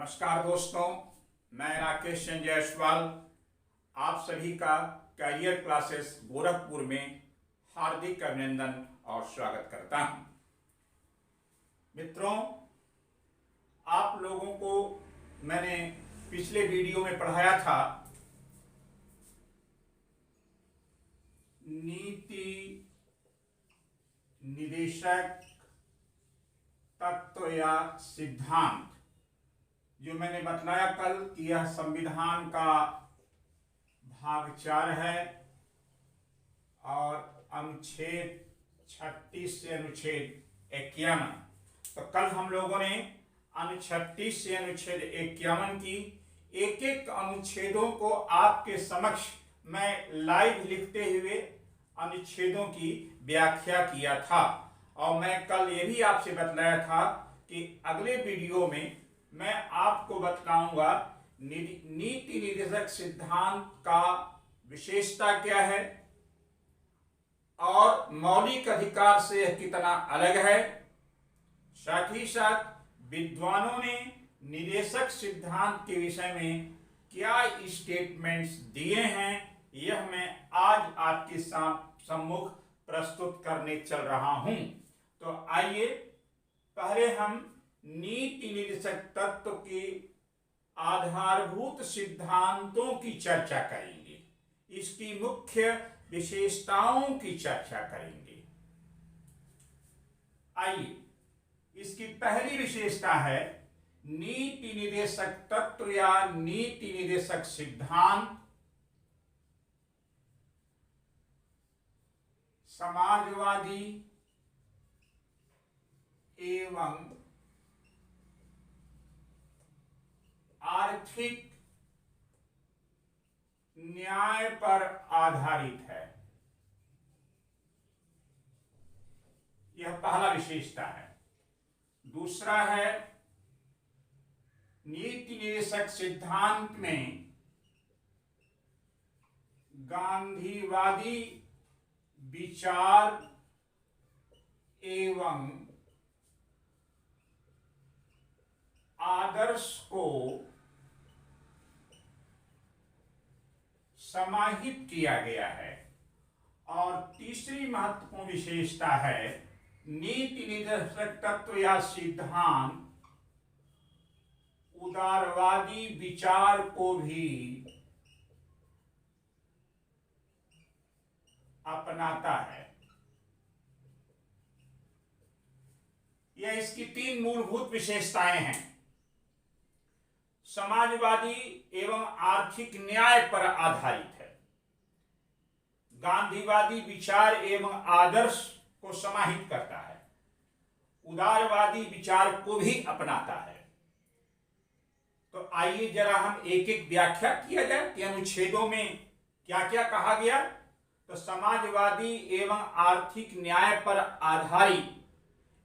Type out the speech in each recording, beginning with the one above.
नमस्कार दोस्तों, मैं राकेश चंद्र जायसवाल आप सभी का करियर क्लासेस गोरखपुर में हार्दिक अभिनंदन और स्वागत करता हूं। मित्रों, आप लोगों को मैंने पिछले वीडियो में पढ़ाया था नीति निदेशक तत्व या सिद्धांत, जो मैंने बतलाया कल कि यह संविधान का भाग 4 है और अनुच्छेद 36 से अनुच्छेद 51। तो कल हम लोगों ने अनुच्छेद 36 से अनुच्छेद 51 की एक एक अनुच्छेदों को आपके समक्ष मैं लाइव लिखते हुए अनुच्छेदों की व्याख्या किया था। और मैं कल ये भी आपसे बतलाया था कि अगले वीडियो में मैं आपको बतलाऊंगा नीति निर्देशक सिद्धांत का विशेषता क्या है और मौलिक अधिकार से यह कितना अलग है। साथ ही साथ विद्वानों ने निर्देशक सिद्धांत के विषय में क्या स्टेटमेंट्स दिए हैं, यह मैं आज आपके सम्मुख प्रस्तुत करने चल रहा हूं। तो आइए पहले हम नीति निर्देशक तत्व के आधारभूत सिद्धांतों की चर्चा करेंगे, इसकी मुख्य विशेषताओं की चर्चा करेंगे। आइए, इसकी पहली विशेषता है नीति निर्देशक तत्व या नीति निर्देशक सिद्धांत समाजवादी एवं आर्थिक न्याय पर आधारित है। यह पहला विशेषता है। दूसरा है नीति निर्देशक सिद्धांत में गांधीवादी विचार एवं आदर्श को समाहित किया गया है। और तीसरी महत्वपूर्ण विशेषता है नीति निर्देशक तत्व या सिद्धांत उदारवादी विचार को भी अपनाता है। यह इसकी तीन मूलभूत विशेषताएं हैं। समाजवादी एवं आर्थिक न्याय पर आधारित है, गांधीवादी विचार एवं आदर्श को समाहित करता है, उदारवादी विचार को भी अपनाता है। तो आइए जरा हम एक एक व्याख्या किया जाए कि अनुच्छेदों में क्या क्या कहा गया। तो समाजवादी एवं आर्थिक न्याय पर आधारित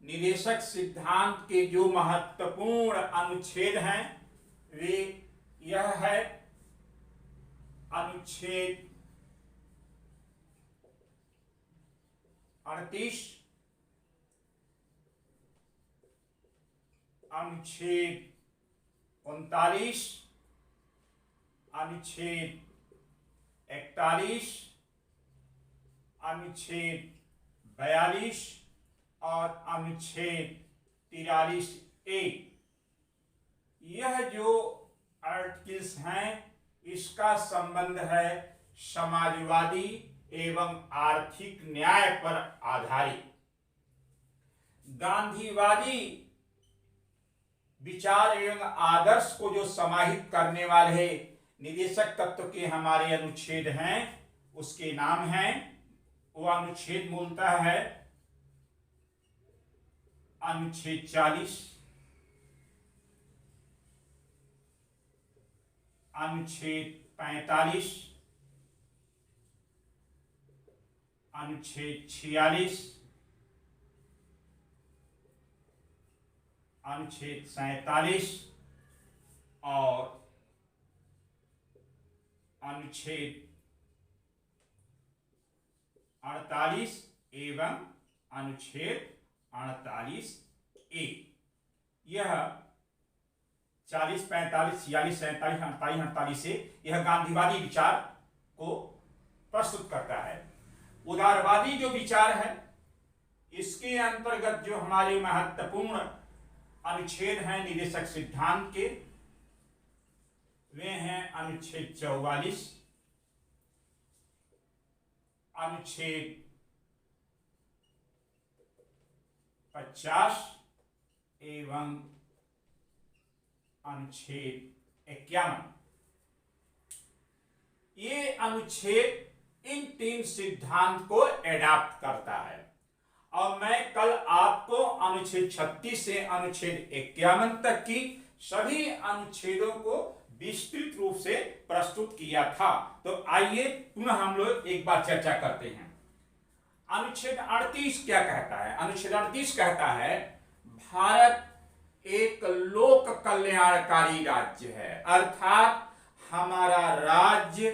निर्देशक सिद्धांत के जो महत्वपूर्ण अनुच्छेद हैं वे यह है अनुच्छेद 38, अनुच्छेद 39, अनुच्छेद 41, अनुच्छेद 42 और अनुच्छेद 43A। यह जो आर्टिकल्स हैं इसका संबंध है समाजवादी एवं आर्थिक न्याय पर आधारित। गांधीवादी विचार एवं आदर्श को जो समाहित करने वाले निर्देशक तत्व के हमारे अनुच्छेद हैं उसके नाम हैं, वो अनुच्छेद मूलतः है अनुच्छेद 40, अनुच्छेद 45, अनुच्छेद 46, अनुच्छेद 47 और अनुच्छेद 48 एवं अनुच्छेद 48A। यह 40, 45, 46, 47, 48, 48 से यह गांधीवादी विचार को प्रस्तुत करता है। उदारवादी जो विचार है, इसके अंतर्गत जो हमारे महत्वपूर्ण अनुच्छेद हैं निदेशक सिद्धांत के, वे हैं अनुच्छेद 44, अनुच्छेद 50 एवं अनुच्छेद 51। ये अनुच्छेद इन 3 सिद्धांत को एडाप्ट करता है और मैं कल आपको अनुच्छेद 36 से अनुच्छेद 51 तक की सभी अनुच्छेदों को विस्तृत रूप से प्रस्तुत किया था। तो आइए पुनः हम लोग एक बार चर्चा करते हैं। अनुच्छेद 38 क्या कहता है? अनुच्छेद 38 कहता है भारत एक लोक कल्याणकारी राज्य है, अर्थात हमारा राज्य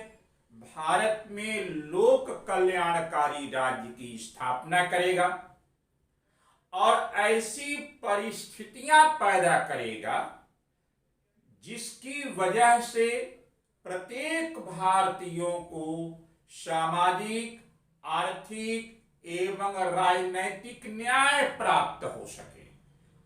भारत में लोक कल्याणकारी राज्य की स्थापना करेगा और ऐसी परिस्थितियां पैदा करेगा जिसकी वजह से प्रत्येक भारतीयों को सामाजिक, आर्थिक एवं राजनैतिक न्याय प्राप्त हो सके,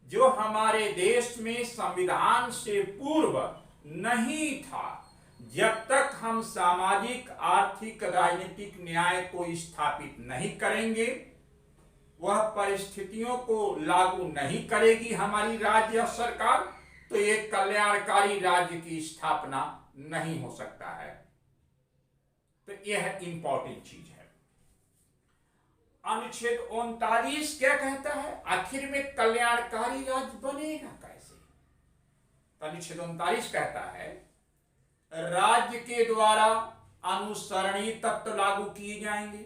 जो हमारे देश में संविधान से पूर्व नहीं था। जब तक हम सामाजिक, आर्थिक, राजनीतिक न्याय को स्थापित नहीं करेंगे, वह परिस्थितियों को लागू नहीं करेगी हमारी राज्य सरकार, तो एक कल्याणकारी राज्य की स्थापना नहीं हो सकता है। तो यह इंपॉर्टेंट चीज है। अनुच्छेद 39 क्या कहता है? आखिर में कल्याणकारी राज्य बनेगा कैसे? अनुच्छेद 39 कहता है राज्य के द्वारा अनुसरणीय तत्व लागू किए जाएंगे।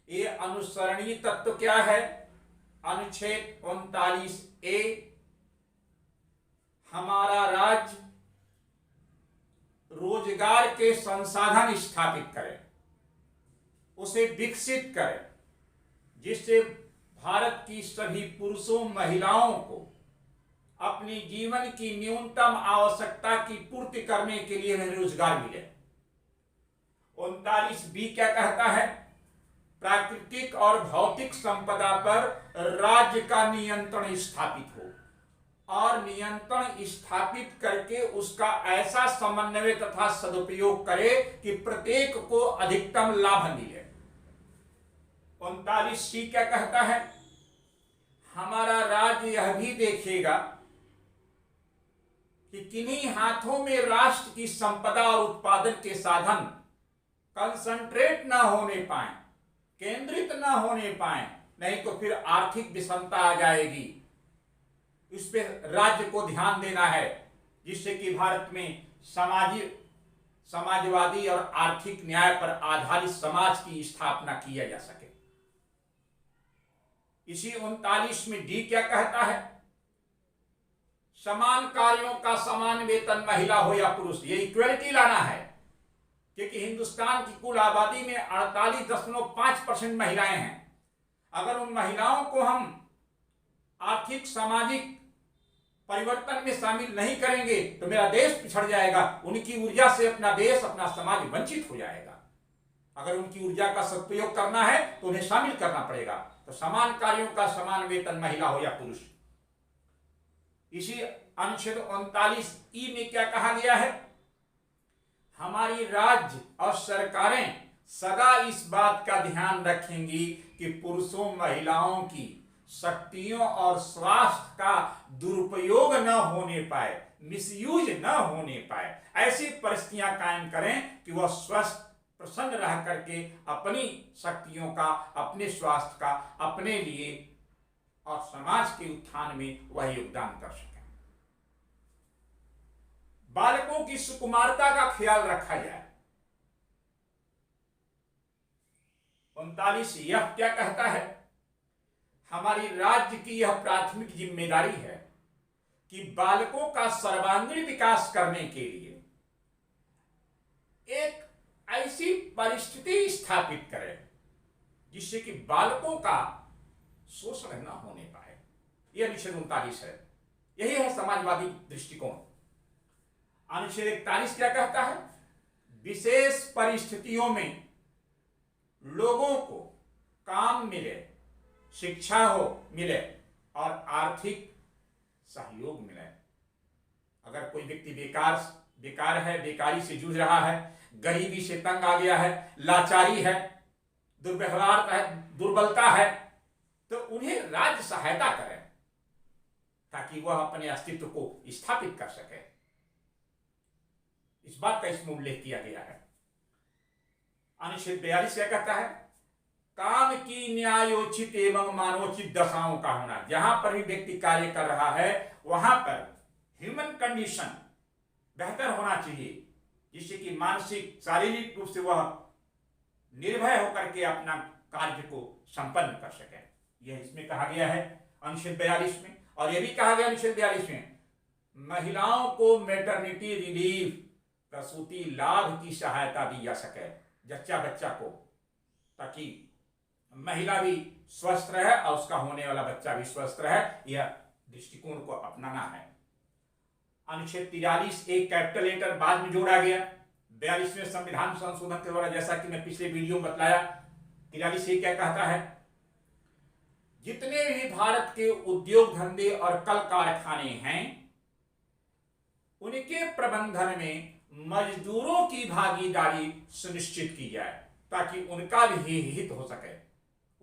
ये अनुसरणीय तत्व क्या है? अनुच्छेद 39A, हमारा राज्य रोजगार के संसाधन स्थापित करे, उसे विकसित करे, जिससे भारत की सभी पुरुषों महिलाओं को अपनी जीवन की न्यूनतम आवश्यकता की पूर्ति करने के लिए रोजगार मिले। 39B क्या कहता है? प्राकृतिक और भौतिक संपदा पर राज्य का नियंत्रण स्थापित हो और नियंत्रण स्थापित करके उसका ऐसा समन्वय तथा सदुपयोग करे कि प्रत्येक को अधिकतम लाभ मिले। 39C क्या कहता है? हमारा राज्य यह भी देखेगा कि किन्हीं हाथों में राष्ट्र की संपदा और उत्पादन के साधन कंसंट्रेट ना होने पाए, केंद्रित ना होने पाए, नहीं तो फिर आर्थिक विषमता आ जाएगी। इस पे राज्य को ध्यान देना है, जिससे कि भारत में समाजवादी और आर्थिक न्याय पर आधारित समाज की स्थापना किया जा सके। इसी 39 में D क्या कहता है? समान कार्यों का समान वेतन, महिला हो या पुरुष, ये इक्वलिटी लाना है, क्योंकि हिंदुस्तान की कुल आबादी में 48.5% महिलाएं हैं। अगर उन महिलाओं को हम आर्थिक सामाजिक परिवर्तन में शामिल नहीं करेंगे तो मेरा देश पिछड़ जाएगा, उनकी ऊर्जा से अपना देश, अपना समाज वंचित हो जाएगा। अगर उनकी ऊर्जा का सदुपयोग करना है तो उन्हें शामिल करना पड़ेगा। तो समान कार्यों का समान वेतन, महिला हो या पुरुष। इसी अनुच्छेद 39E में क्या कहा गया है? हमारी राज्य और सरकारें सदा इस बात का ध्यान रखेंगी कि पुरुषों महिलाओं की शक्तियों और स्वास्थ्य का दुरुपयोग न होने पाए, मिसयूज न होने पाए। ऐसी परिस्थितियां कायम करें कि वह स्वस्थ, प्रसन्न रह करके अपनी शक्तियों का, अपने स्वास्थ्य का, अपने लिए और समाज के उत्थान में वह योगदान कर सकें। बालकों की सुकुमारता का ख्याल रखा जाए। 39 यह क्या कहता है? हमारी राज्य की यह प्राथमिक जिम्मेदारी है कि बालकों का सर्वांगीण विकास करने के लिए एक ऐसी परिस्थिति स्थापित करें जिससे कि बालकों का शोषण न होने पाए। यह अनुच्छेद 39 है। यही है समाजवादी दृष्टिकोण। अनुच्छेद 41 क्या कहता है? विशेष परिस्थितियों में लोगों को काम मिले, शिक्षा हो मिले और आर्थिक सहयोग मिले। अगर कोई व्यक्ति बेकार है, बेकारी से जूझ रहा है, गरीबी से तंग आ गया है, लाचारी है, दुर्व्यवहार है, दुर्बलता है, तो उन्हें राज्य सहायता करे ताकि वह अपने अस्तित्व को स्थापित कर सके। इस बात का इसमें उल्लेख किया गया है। अनुच्छेद 42 क्या कहता है? काम की न्यायोचित एवं मानवोचित दशाओं का होना। जहां पर भी व्यक्ति कार्य कर रहा है वहां पर ह्यूमन कंडीशन बेहतर होना चाहिए, जिससे कि मानसिक शारीरिक रूप से वह निर्भय होकर के अपना कार्य को संपन्न कर सके। यह इसमें कहा गया है अनुच्छेद 42 में। और यह भी कहा गया अनुच्छेद 42 में महिलाओं को मैटरनिटी रिलीफ, प्रसूति लाभ की सहायता दी जा सके जच्चा बच्चा को, ताकि महिला भी स्वस्थ रहे और उसका होने वाला बच्चा भी स्वस्थ रहे। यह दृष्टिकोण को अपनाना है। अनुच्छेद 43 एक कैपिटल लेटर बाद में जोड़ा गया 42वें संविधान संशोधन के द्वारा, जैसा कि मैं पिछले वीडियो में बताया। 43 ये क्या कहता है? जितने भी भारत के उद्योग धंधे और कल कारखाने हैं उनके प्रबंधन में मजदूरों की भागीदारी सुनिश्चित की जाए, ताकि उनका भी हित हो सके,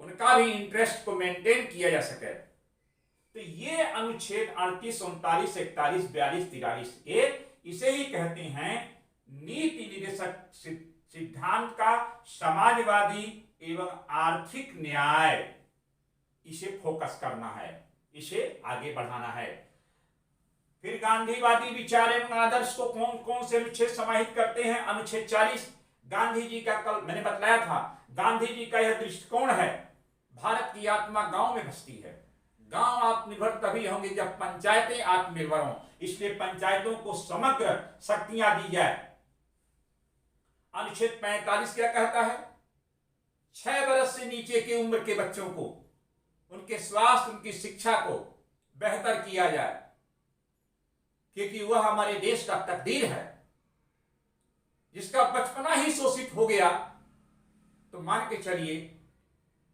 उनका भी इंटरेस्ट को मेंटेन किया जा सके। तो ये अनुच्छेद 38, 39, 41, 42, 43 इसे ही कहते हैं नीति निर्देशक सिद्धांत का समाजवादी एवं आर्थिक न्याय। इसे फोकस करना है, इसे आगे बढ़ाना है। फिर गांधीवादी विचार एवं आदर्श को कौन कौन से अनुच्छेद समाहित करते हैं? अनुच्छेद 40 गांधी जी का, कल मैंने बतलाया था, गांधी जी का यह दृष्टिकोण है, भारत की आत्मा गांव में बसती है। गांव आत्मनिर्भर तभी होंगे जब पंचायतें आत्मनिर्भर हों, इसलिए पंचायतों को समग्र शक्तियां दी जाए। अनुच्छेद 45 क्या कहता है? 6 वर्ष से नीचे की उम्र के बच्चों को उनके स्वास्थ्य, उनकी शिक्षा को बेहतर किया जाए, क्योंकि वह हमारे देश का तकदीर है। जिसका बचपना ही शोषित हो गया तो मान के चलिए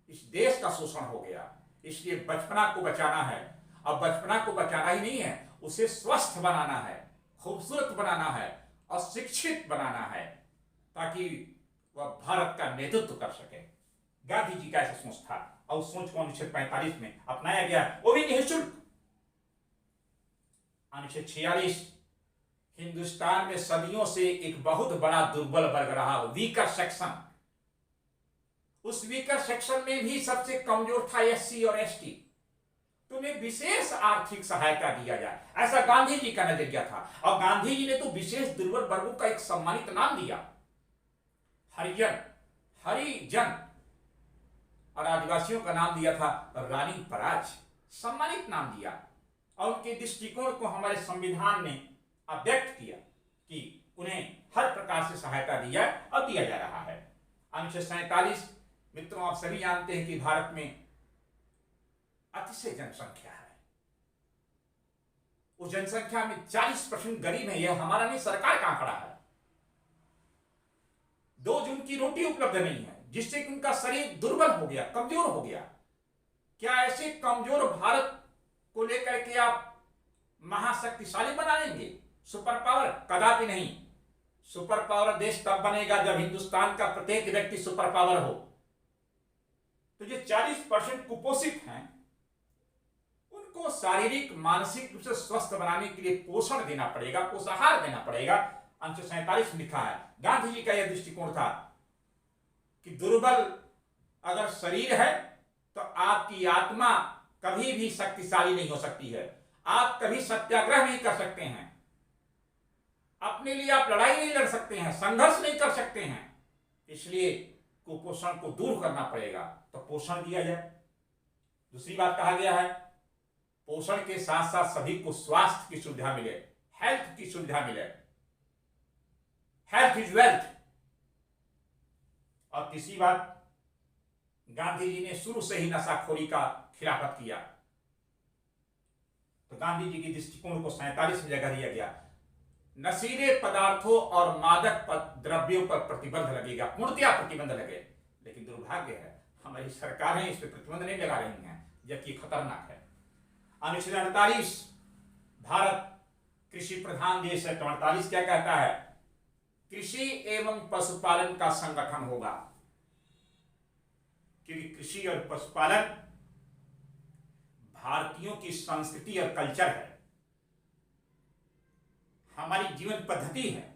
इस देश का शोषण हो गया। इसलिए बचपना को बचाना है। अब बचपना को बचाना ही नहीं है, उसे स्वस्थ बनाना है, खूबसूरत बनाना है और शिक्षित बनाना है, ताकि वह भारत का नेतृत्व कर सके। गांधी जी का ऐसा सोच था और उस सोच को अनुच्छेद 45 में अपनाया गया, वो भी निःशुल्क। अनुच्छेद 46 हिंदुस्तान में सदियों से एक बहुत बड़ा दुर्बल वर्ग रहा, वीकर सेक्शन। उस वीकर सेक्शन में भी सबसे कमजोर था एससी और एसटी। तो उन्हें विशेष आर्थिक सहायता दिया जाए, ऐसा गांधी जी का नजरिया था। और गांधी जी ने तो विशेष दुर्बल वर्गों का एक सम्मानित नाम दिया, हरिजन, और आदिवासियों का नाम दिया था रानी पराज, सम्मानित नाम दिया। और उनके दृष्टिकोण को हमारे संविधान ने अव्यक्त किया कि उन्हें हर प्रकार से सहायता दी जाए और दिया जा रहा है। अनुच्छेद 47 मित्रों, आप सभी जानते हैं कि भारत में अतिशय जनसंख्या है। उस जनसंख्या में 40% गरीब है। यह हमारा नहीं, सरकार का आंकड़ा है। 2 जून की रोटी उपलब्ध नहीं है, जिससे कि उनका शरीर दुर्बल हो गया, कमजोर हो गया। क्या ऐसे कमजोर भारत को लेकर के आप महाशक्तिशाली बना लेंगे? Super power? कदापि नहीं। सुपर पावर देश तब बनेगा जब हिंदुस्तान का प्रत्येक व्यक्ति सुपर पावर हो। तो जो 40% कुपोषित हैं उनको शारीरिक मानसिक रूप से स्वस्थ बनाने के लिए पोषण देना पड़ेगा, पोषाहार देना पड़ेगा। अनुच्छेद 47 में लिखा है। गांधी जी का यह दृष्टिकोण था कि दुर्बल अगर शरीर है तो आपकी आत्मा कभी भी शक्तिशाली नहीं हो सकती है। आप कभी सत्याग्रह नहीं कर सकते हैं, अपने लिए आप लड़ाई नहीं लड़ सकते हैं, संघर्ष नहीं कर सकते हैं। इसलिए कुपोषण को दूर करना पड़ेगा, तो पोषण दिया जाए। दूसरी बात कहा गया है, पोषण के साथ साथ सभी को स्वास्थ्य की सुविधा मिले, हेल्थ की सुविधा मिले। Health is wealth. और तीसरी बात, गांधी जी ने शुरू से ही नशाखोरी का खिलाफत किया, तो गांधी जी के दृष्टिकोण को 47 में जगह दिया गया। नशीले पदार्थों और मादक द्रव्यों पर प्रतिबंध लगेगा, पूर्णतया प्रतिबंध लगे। लेकिन दुर्भाग्य है हमारी सरकारें इस पर प्रतिबंध नहीं लगा रही हैं, जबकि खतरनाक है। अनुच्छेद 48, भारत कृषि प्रधान देश है, तो 48 क्या कहता है? कृषि एवं पशुपालन का संगठन होगा, क्योंकि कृषि और पशुपालन भारतीयों की संस्कृति और कल्चर है, हमारी जीवन पद्धति है।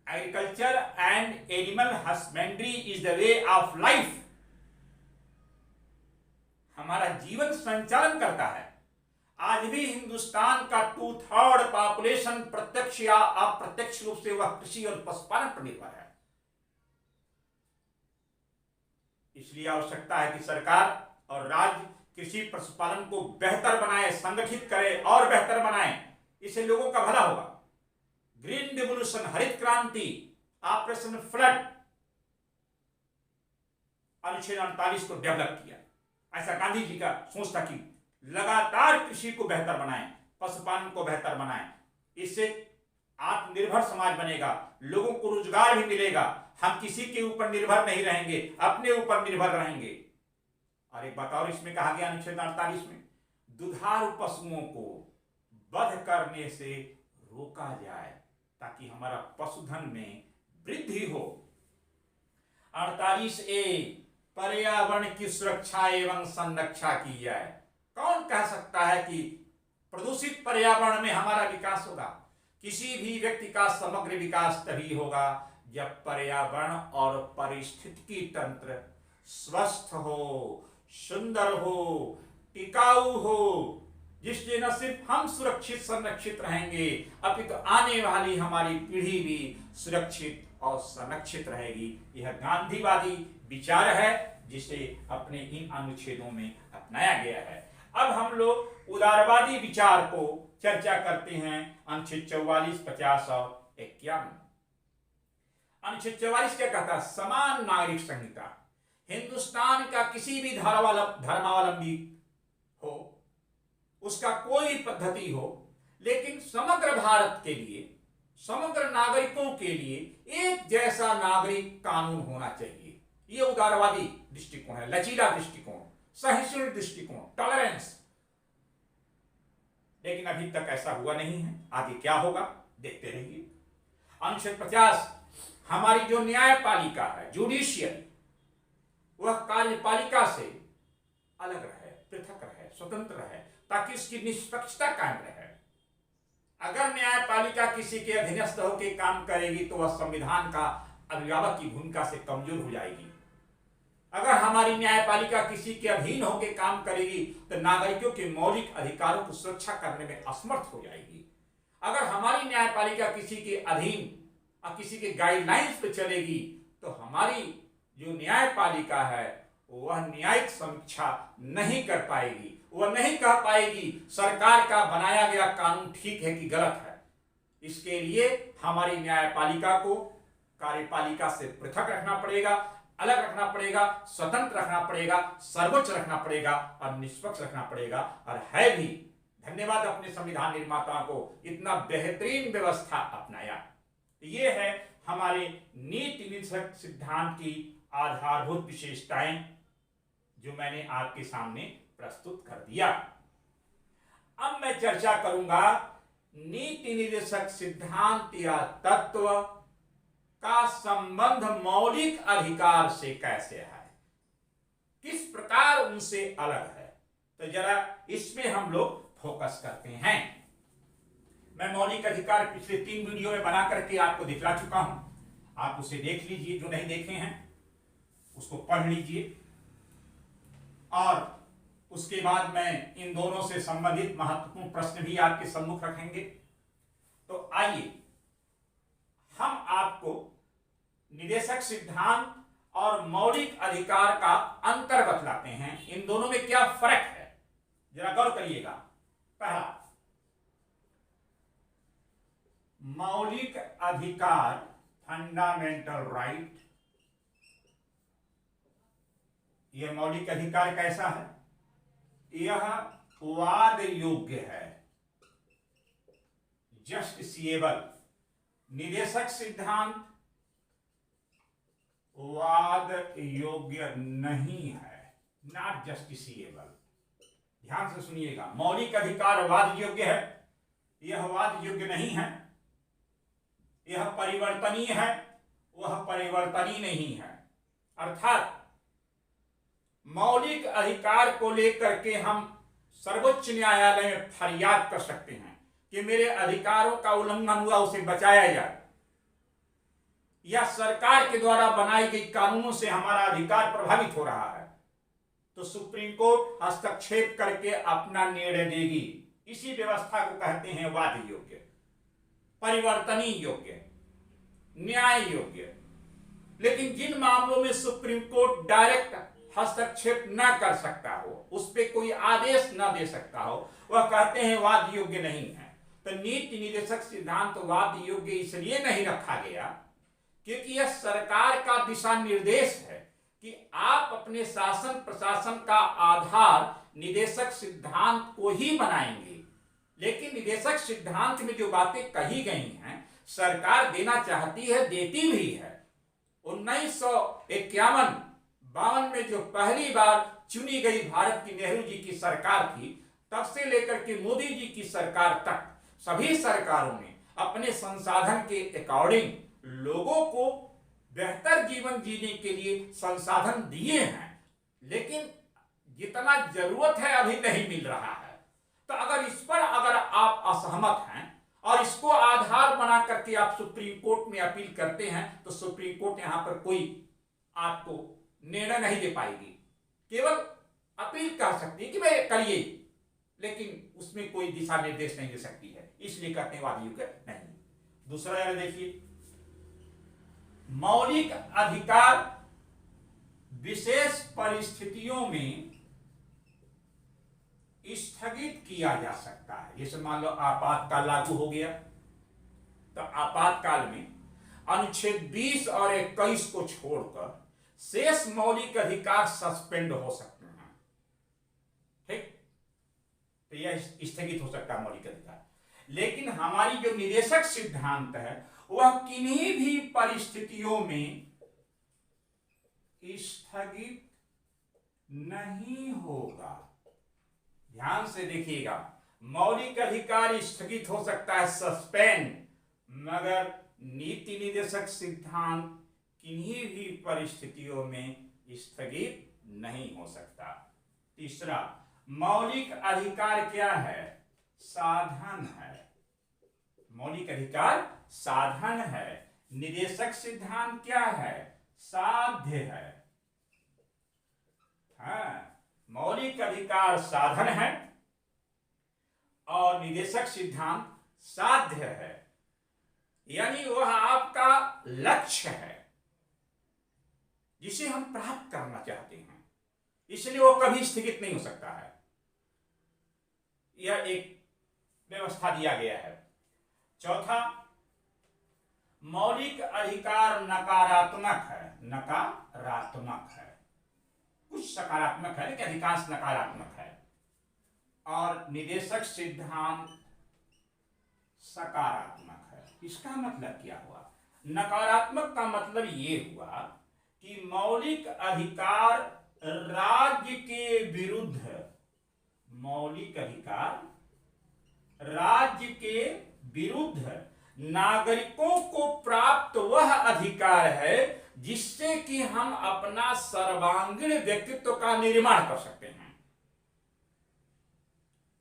Agriculture and animal husbandry is the way of life. हमारा जीवन संचालन करता है। आज भी हिंदुस्तान का 2/3 पॉपुलेशन प्रत्यक्ष या अप्रत्यक्ष रूप से वह कृषि और पशुपालन पर निर्भर है। इसलिए आवश्यकता है कि सरकार और राज्य कृषि पशुपालन को बेहतर बनाए, संगठित करे और बेहतर बनाए। इससे लोगों का भला होगा। ग्रीन रिवोल्यूशन, हरित क्रांति, ऑपरेशन फ्लड, अनुच्छेद 48 को डेवलप किया। ऐसा गांधी जी का सोच था कि लगातार कृषि को बेहतर बनाएं, पशुपालन को बेहतर बनाएं। इससे आत्मनिर्भर समाज बनेगा, लोगों को रोजगार भी मिलेगा, हम किसी के ऊपर निर्भर नहीं रहेंगे, अपने ऊपर निर्भर रहेंगे। और एक बात और इसमें कहा गया अनुच्छेद 48 में, दुधारू पशुओं को वध करने से रोका जाए ताकि हमारा पशुधन में वृद्धि हो। 48A, पर्यावरण की सुरक्षा एवं संरक्षा की जाए। कौन कह सकता है कि प्रदूषित पर्यावरण में हमारा विकास होगा? किसी भी व्यक्ति का समग्र विकास तभी होगा जब पर्यावरण और पारिस्थितिकी तंत्र स्वस्थ हो, सुंदर हो, टिकाऊ हो, जिससे न सिर्फ हम सुरक्षित संरक्षित रहेंगे, अपितु आने वाली हमारी पीढ़ी भी सुरक्षित और संरक्षित रहेगी। यह गांधीवादी विचार है जिसे अपने इन अनुच्छेदों में अपनाया गया है। अब हम लोग उदारवादी विचार को चर्चा करते हैं। अनुच्छेद 44, 50 और 51। अनुच्छेद 44 क्या कहता है? समान नागरिक संहिता। हिंदुस्तान का किसी भी धर्मावलंबी हो, उसका कोई पद्धति हो, लेकिन समग्र भारत के लिए, समग्र नागरिकों के लिए एक जैसा नागरिक कानून होना चाहिए। यह उदारवादी दृष्टिकोण है, लचीला दृष्टिकोण, सहिष्णु दृष्टिकोण, टॉलरेंस। लेकिन अभी तक ऐसा हुआ नहीं है। आगे क्या होगा देखते रहिए। अनुच्छेद 50, हमारी जो न्यायपालिका है, जुडिशियरी, वह कार्यपालिका से अलग रहे, पृथक रहे, स्वतंत्र रहे, ताकि उसकी निष्पक्षता कायम रहे। अगर न्यायपालिका किसी के अधीनस्थ होकर काम करेगी तो वह संविधान का अभिभावक की भूमिका से कमजोर हो जाएगी। अगर हमारी न्यायपालिका किसी के अधीन होकर काम करेगी तो नागरिकों के मौलिक अधिकारों की सुरक्षा करने में असमर्थ हो जाएगी। अगर हमारी न्यायपालिका किसी के अधीन और किसी के गाइडलाइंस पर चलेगी तो हमारी जो न्यायपालिका है वह न्यायिक समीक्षा नहीं कर पाएगी। वह नहीं कह पाएगी सरकार का बनाया गया कानून ठीक है कि गलत है। इसके लिए हमारी न्यायपालिका को कार्यपालिका से पृथक रखना पड़ेगा, अलग रखना पड़ेगा, स्वतंत्र रखना पड़ेगा, सर्वोच्च रखना पड़ेगा और निष्पक्ष रखना पड़ेगा। और है भी। धन्यवाद अपने संविधान निर्माताओं को इतना बेहतरीन व्यवस्था अपनाया। ये है हमारे नीति निर्देशक सिद्धांत की आधारभूत विशेषताएं जो मैंने आपके सामने प्रस्तुत कर दिया। अब मैं चर्चा करूंगा नीति निर्देशक सिद्धांत या तत्व का संबंध मौलिक अधिकार से कैसे है, किस प्रकार उनसे अलग है। तो जरा इसमें हम लोग फोकस करते हैं। मैं मौलिक अधिकार पिछले 3 वीडियो में बना करके आपको दिखला चुका हूं। आप उसे देख लीजिए, जो नहीं देखे हैं उसको पढ़ लीजिए। और उसके बाद मैं इन दोनों से संबंधित महत्वपूर्ण प्रश्न भी आपके सम्मुख रखेंगे। तो आइए हम आपको निदेशक सिद्धांत और मौलिक अधिकार का अंतर बतलाते हैं। इन दोनों में क्या फर्क है जरा गौर करिएगा। पहला, मौलिक अधिकार, फंडामेंटल राइट। यह मौलिक अधिकार कैसा है? यह वाद योग्य है, जस्टिसिएबल। निदेशक सिद्धांत वाद योग्य नहीं है, नॉट जस्टिसिएबल। ध्यान से सुनिएगा, मौलिक अधिकार वाद योग्य है, यह वाद योग्य नहीं है। यह परिवर्तनीय है, वह परिवर्तनीय नहीं है। अर्थात मौलिक अधिकार को लेकर के हम सर्वोच्च न्यायालय में फरियाद कर सकते हैं कि मेरे अधिकारों का उल्लंघन हुआ, उसे बचाया जाए, या सरकार के द्वारा बनाई गई कानूनों से हमारा अधिकार प्रभावित हो रहा है, तो सुप्रीम कोर्ट हस्तक्षेप करके अपना निर्णय देगी। इसी व्यवस्था को कहते हैं वाद योग्य, परिवर्तनीय योग्य, न्याय योग्य। लेकिन जिन मामलों में सुप्रीम कोर्ट डायरेक्ट हस्तक्षेप न कर सकता हो, उस पर कोई आदेश न दे सकता हो, वह कहते हैं वाद योग्य नहीं है। तो नीति निदेशक सिद्धांत वाद योग्य इसलिए नहीं रखा गया क्योंकि यह सरकार का दिशा निर्देश है कि आप अपने शासन प्रशासन का आधार निदेशक सिद्धांत को ही बनाएंगे। लेकिन निदेशक सिद्धांत में जो बातें कही गई हैं, सरकार देना चाहती है, देती भी है। 1951-52 में जो पहली बार चुनी गई भारत की नेहरू जी की सरकार थी, तब से लेकर के मोदी जी की सरकार तक सभी सरकारों ने अपने संसाधन के अकॉर्डिंग लोगों को बेहतर जीवन जीने के लिए संसाधन दिए हैं, लेकिन जितना जरूरत है अभी नहीं मिल रहा है। तो अगर इस पर आप असहमत हैं और इसको आधार बना करके आप सुप्रीम कोर्ट में अपील करते हैं, तो सुप्रीम कोर्ट यहां पर कोई आपको निर्णय नहीं दे पाएगी, केवल अपील कर सकती है कि भाई करिए, लेकिन उसमें कोई दिशा निर्देश नहीं दे सकती है। इसलिए कहते हैं वाद योग्य नहीं। दूसरा देखिए, मौलिक अधिकार विशेष परिस्थितियों में स्थगित किया जा सकता है। जैसे मान लो आपातकाल लागू हो गया, तो आपातकाल में अनुच्छेद 20 और 21 को छोड़कर शेष मौलिक अधिकार सस्पेंड हो सकते हैं। ठीक, तो यह स्थगित हो सकता है मौलिक अधिकार। लेकिन हमारी जो निदेशक सिद्धांत है, वह किन्हीं भी परिस्थितियों में स्थगित नहीं होगा। ध्यान से देखिएगा, मौलिक अधिकार स्थगित हो सकता है, सस्पेंड, मगर नीति निदेशक सिद्धांत किन्हीं भी परिस्थितियों में स्थगित नहीं हो सकता। तीसरा, मौलिक अधिकार क्या है? साधन है। मौलिक अधिकार साधन है। निदेशक सिद्धांत क्या है? साध्य है। हाँ, मौलिक अधिकार साधन है और निदेशक सिद्धांत साध्य है, यानी वह आपका लक्ष्य है जिसे हम प्राप्त करना चाहते हैं, इसलिए वो कभी स्थगित नहीं हो सकता है। यह एक व्यवस्था दिया गया है। चौथा, मौलिक अधिकार नकारात्मक है। नकारात्मक है, कुछ सकारात्मक है लेकिन अधिकांश नकारात्मक है। और निदेशक सिद्धांत सकारात्मक है। इसका मतलब क्या हुआ? नकारात्मक का मतलब ये हुआ कि मौलिक अधिकार राज्य के विरुद्ध, मौलिक अधिकार राज्य के विरुद्ध नागरिकों को प्राप्त वह अधिकार है जिससे कि हम अपना सर्वांगीण व्यक्तित्व का निर्माण कर सकते हैं।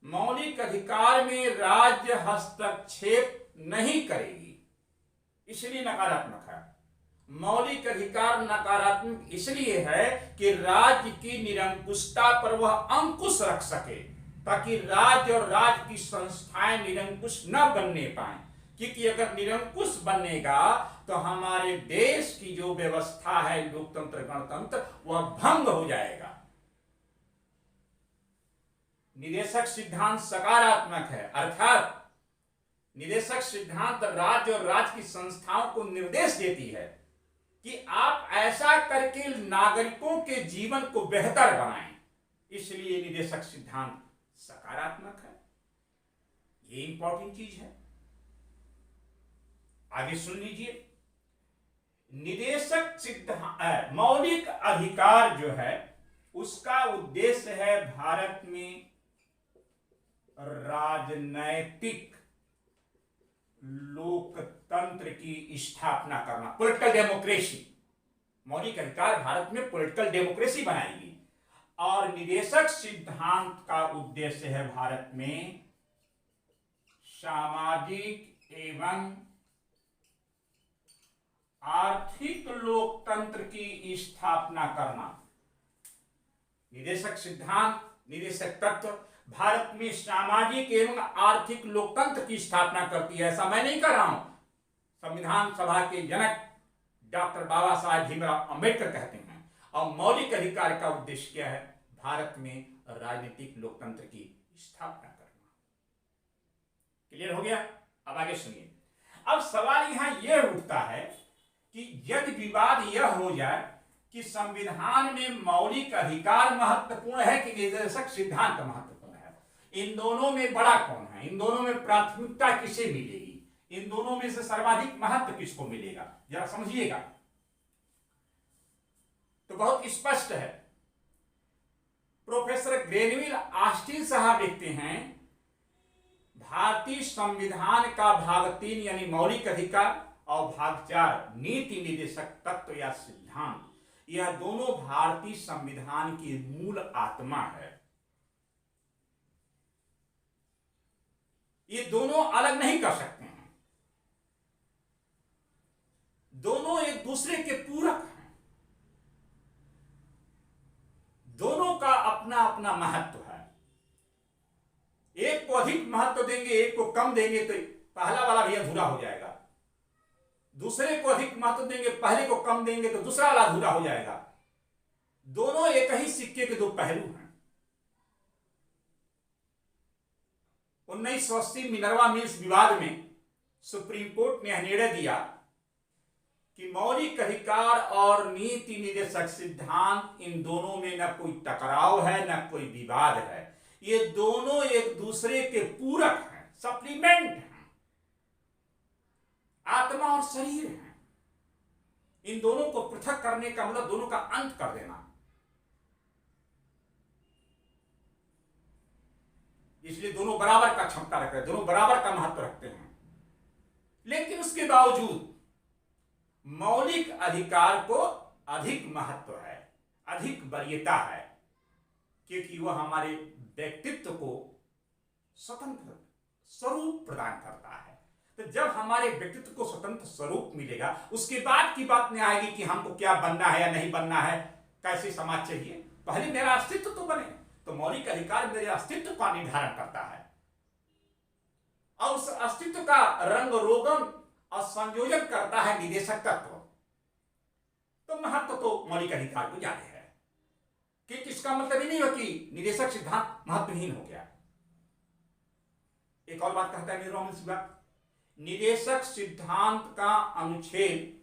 मौलिक अधिकार में राज्य हस्तक्षेप नहीं करेगी, इसलिए नकारात्मक है। मौलिक अधिकार नकारात्मक इसलिए है कि राज्य की निरंकुशता पर वह अंकुश रख सके, ताकि राज्य और राज्य की संस्थाएं निरंकुश न बनने पाए, क्योंकि अगर निरंकुश बनेगा तो हमारे देश की जो व्यवस्था है, लोकतंत्र गणतंत्र, वह भंग हो जाएगा। निदेशक सिद्धांत सकारात्मक है, अर्थात निदेशक सिद्धांत राज्य और राज्य की संस्थाओं को निर्देश देती है कि आप ऐसा करके नागरिकों के जीवन को बेहतर बनाएं, इसलिए निदेशक सिद्धांत सकारात्मक है। ये इंपॉर्टेंट चीज है। आगे सुन लीजिए। निदेशक सिद्धांत मौलिक अधिकार जो है उसका उद्देश्य है भारत में राजनैतिक लोकतंत्र की स्थापना करना, पॉलिटिकल डेमोक्रेसी। मौलिक अधिकार भारत में पॉलिटिकल डेमोक्रेसी बनाएगी। और निदेशक सिद्धांत का उद्देश्य है भारत में सामाजिक एवं आर्थिक लोकतंत्र की स्थापना करना। निदेशक सिद्धांत, निदेशक तत्व भारत में सामाजिक एवं आर्थिक लोकतंत्र की स्थापना करती है। ऐसा मैं नहीं कर रहा हूं, संविधान सभा के जनक डॉक्टर बाबा साहेब भीमराव अंबेडकर कहते हैं। और मौलिक अधिकार का उद्देश्य क्या है? भारत में राजनीतिक लोकतंत्र की स्थापना करना। क्लियर हो गया? अब आगे सुनिए। अब सवाल यहां यह उठता है कि यदि विवाद यह हो जाए कि संविधान में मौलिक अधिकार महत्वपूर्ण है कि निदेशक सिद्धांत महत्वपूर्ण है, इन दोनों में बड़ा कौन है, इन दोनों में प्राथमिकता किसे मिलेगी, इन दोनों में से सर्वाधिक महत्व किसको मिलेगा, जरा समझिएगा। तो बहुत स्पष्ट है। प्रोफेसर ग्रेनविल ऑस्टिन साहब लिखते हैं, भारतीय संविधान का भाग 3 यानी मौलिक अधिकार और भाग 4 नीति निदेशक तत्व या सिद्धांत, यह दोनों भारतीय संविधान की मूल आत्मा है। ये दोनों अलग नहीं कर सकते हैं, दोनों एक दूसरे के पूरक हैं, दोनों का अपना अपना महत्व है। एक को अधिक महत्व देंगे, एक को कम देंगे तो पहला वाला भी अधूरा हो जाएगा। दूसरे को अधिक महत्व देंगे, पहले को कम देंगे तो दूसरा वाला अधूरा हो जाएगा। दोनों एक ही सिक्के के दो पहलू हैं। 1980 मिनर्वा मिल्स विवाद में सुप्रीम कोर्ट ने निर्णय दिया कि मौलिक अधिकार और नीति निदेशक सिद्धांत, इन दोनों में न कोई टकराव है न कोई विवाद है। ये दोनों एक दूसरे के पूरक हैं, सप्लीमेंट हैं, आत्मा और शरीर हैं। इन दोनों को पृथक करने का मतलब दोनों का अंत कर देना। इसलिए दोनों बराबर का क्षमता रखते हैं, दोनों बराबर का महत्व रखते हैं। लेकिन उसके बावजूद मौलिक अधिकार को अधिक महत्व है, अधिक वरीयता है, क्योंकि वह हमारे व्यक्तित्व को स्वतंत्र स्वरूप प्रदान करता है। तो जब हमारे व्यक्तित्व को स्वतंत्र स्वरूप मिलेगा, उसके बाद की बात नहीं आएगी कि हमको क्या बनना है या नहीं बनना है, कैसे समाज चाहिए। पहले मेरा अस्तित्व तो बने। तो मौलिक अधिकार मेरे अस्तित्व का निर्धारण करता है और उस अस्तित्व का रंग रोगन और संयोजन करता है निदेशक तत्व। तो महत्व तो मौलिक अधिकार को ज्यादा है, कि इसका मतलब ही नहीं हो कि निदेशक सिद्धांत महत्वहीन हो गया। एक और बात कहता है मिनर्वा मिल्स विवाद, निदेशक सिद्धांत का अनुच्छेद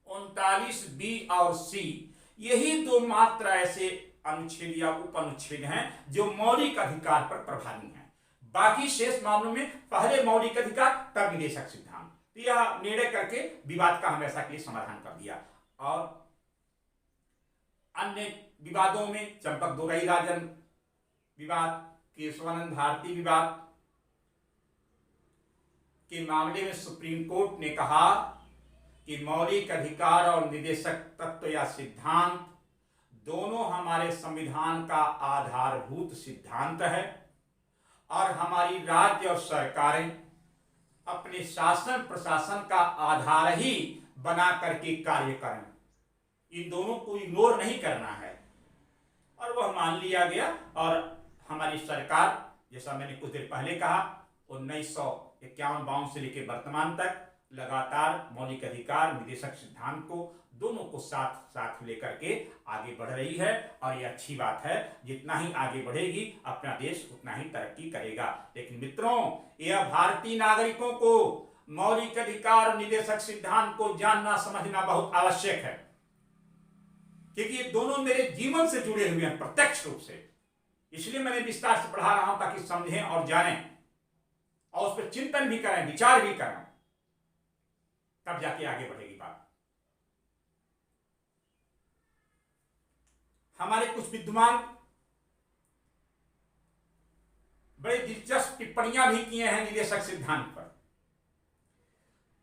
39 बी और सी, यही दो मात्र ऐसे अनुच्छेद या उप अनुच्छेद हैं जो मौलिक अधिकार पर प्रभावी हैं। बाकी शेष मामलों में पहले मौलिक अधिकार तब निदेशक सिद्धांत। तो यह निर्णय करके विवाद का हमेशा के लिए समाधान कर दिया। और अन्य विवादों में चंपक दोरईराजन विवाद, केशवानंद भारती विवाद के मामले में सुप्रीम कोर्ट ने कहा कि मौलिक अधिकार और निदेशक तत्व या सिद्धांत दोनों हमारे संविधान का आधारभूत सिद्धांत है और हमारी राज्य और सरकारें अपने शासन प्रशासन का आधार ही बना करके कार्य करें। इन दोनों को इग्नोर नहीं करना है। और वह मान लिया गया और हमारी सरकार, जैसा मैंने कुछ देर पहले कहा, 1951-52 से लेकर वर्तमान तक लगातार मौलिक अधिकार निदेशक सिद्धांत को दोनों को साथ साथ लेकर के आगे बढ़ रही है। और यह अच्छी बात है, जितना ही आगे बढ़ेगी अपना देश उतना ही तरक्की करेगा। लेकिन मित्रों, यह भारतीय नागरिकों को मौलिक अधिकार और निदेशक सिद्धांत को जानना समझना बहुत आवश्यक है, क्योंकि ये दोनों मेरे जीवन से जुड़े हुए हैं प्रत्यक्ष रूप से। इसलिए मैंने विस्तार से पढ़ा रहा हूं ताकि समझें और जानें और उस पर चिंतन भी करें, विचार भी करें। तब जाके आगे बढ़ेगी बात। हमारे कुछ विद्वान बड़े दिलचस्प टिप्पणियां भी किए हैं निदेशक सिद्धांत पर।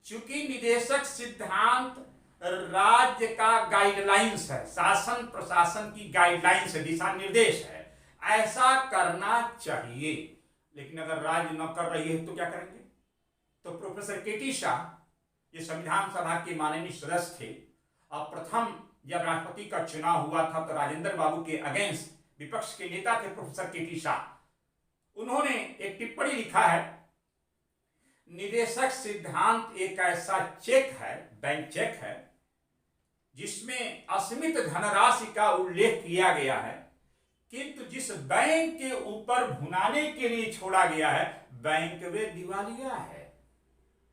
चूंकि निदेशक सिद्धांत राज्य का गाइडलाइंस है, शासन प्रशासन की गाइडलाइंस है, दिशा निर्देश है, ऐसा करना चाहिए। लेकिन अगर राज्य न कर रही है तो क्या करेंगे? तो प्रोफेसर केटी शाह, ये संविधान सभा के माननीय सदस्य थे, और प्रथम जब राष्ट्रपति का चुनाव हुआ था तो राजेंद्र बाबू के अगेंस्ट विपक्ष के नेता थे प्रोफेसर केटी शाह। उन्होंने एक टिप्पणी लिखा है, निदेशक सिद्धांत एक ऐसा चेक है, बैंक चेक है, जिसमें असीमित धनराशि का उल्लेख किया गया है, किंतु जिस बैंक के ऊपर भुनाने के लिए छोड़ा गया है, बैंक वे दिवालिया है,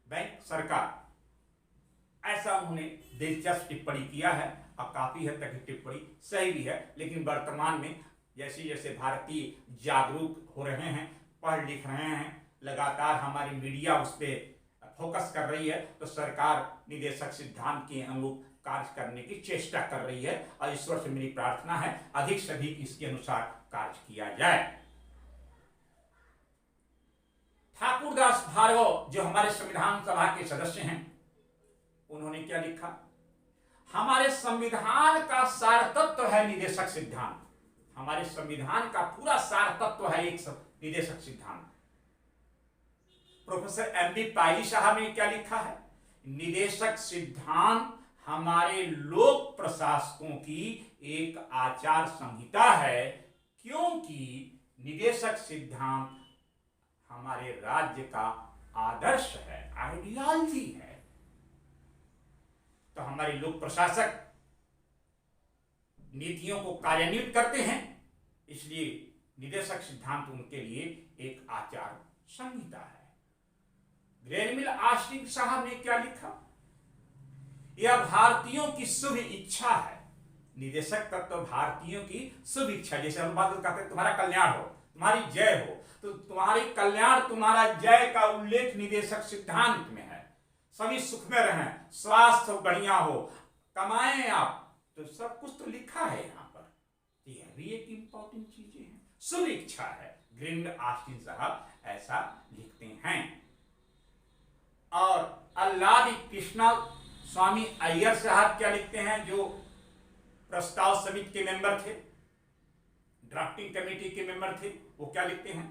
बैंक सरकार। ऐसा उन्होंने दिलचस्प टिप्पणी किया है, और काफी हद तक टिप्पणी सही भी है। लेकिन वर्तमान में जैसे जैसे भारतीय जागरूक हो रहे हैं, पढ़ लिख रहे हैं, लगातार हमारी मीडिया उस पर फोकस कर रही है, तो सरकार निदेशक सिद्धांत के अनुरूप कार्य करने की चेष्टा कर रही है। और ईश्वर से मेरी प्रार्थना है अधिक से अधिक इसके अनुसार कार्य किया जाए। ठाकुरदास भार्गव जो हमारे संविधान सभा के सदस्य हैं, उन्होंने क्या लिखा? हमारे संविधान का सार तत्व है निदेशक सिद्धांत। हमारे संविधान का पूरा सार तत्व है एक निदेशक सिद्धांत। प्रोफेसर एम बी पायली साहब ने क्या लिखा है? निदेशक सिद्धांत हमारे लोक प्रशासकों की एक आचार संहिता है, क्योंकि निदेशक सिद्धांत हमारे राज्य का आदर्श है, आइडियोलॉजी है। तो हमारे लोक प्रशासक नीतियों को कार्यान्वित करते हैं, इसलिए निदेशक सिद्धांत उनके लिए एक आचार संहिता है। ग्रेनविल आस्टिन साहब ने क्या लिखा? यह भारतीयों की शुभ इच्छा है। निदेशक तत्व भारतीयों की शुभ इच्छा, जैसे हम बात कहते हैं तुम्हारा कल्याण हो, तुम्हारी जय हो, तो तुम्हारी कल्याण, तुम्हारा जय का उल्लेख निदेशक सिद्धांत में है। सभी सुख में रहें, स्वास्थ्य बढ़िया हो, कमाएं आप, तो सब कुछ तो लिखा है यहाँ पर। यह भी एक इंपॉर्टेंट चीजें हैं, शुभ इच्छा है। ग्रेनविल आस्टिन साहब ऐसा लिखते हैं। और अल्लादी कृष्णा स्वामी अय्यर साहब क्या लिखते हैं, जो प्रस्ताव समिति के मेंबर थे, ड्राफ्टिंग कमेटी के मेंबर थे, वो क्या लिखते हैं?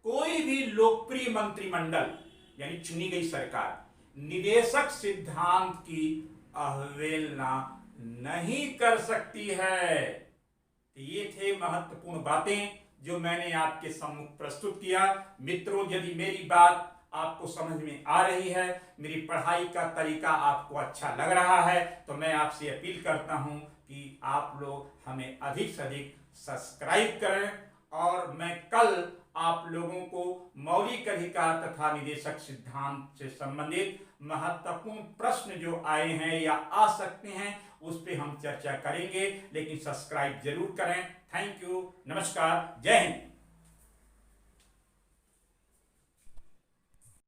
कोई भी लोकप्रिय मंत्रिमंडल यानी चुनी गई सरकार निदेशक सिद्धांत की अवहेलना नहीं कर सकती है। तो ये थे महत्वपूर्ण बातें जो मैंने आपके सम्मुख प्रस्तुत किया। मित्रों, यदि मेरी बात आपको समझ में आ रही है, मेरी पढ़ाई का तरीका आपको अच्छा लग रहा है, तो मैं आपसे अपील करता हूं कि आप लोग हमें अधिक से अधिक सब्सक्राइब करें। और मैं कल आप लोगों को मौलिक अधिकार तथा निदेशक सिद्धांत से संबंधित महत्वपूर्ण प्रश्न जो आए हैं या आ सकते हैं, उस पर हम चर्चा करेंगे। लेकिन सब्सक्राइब जरूर करें। थैंक यू, नमस्कार, जय हिंद।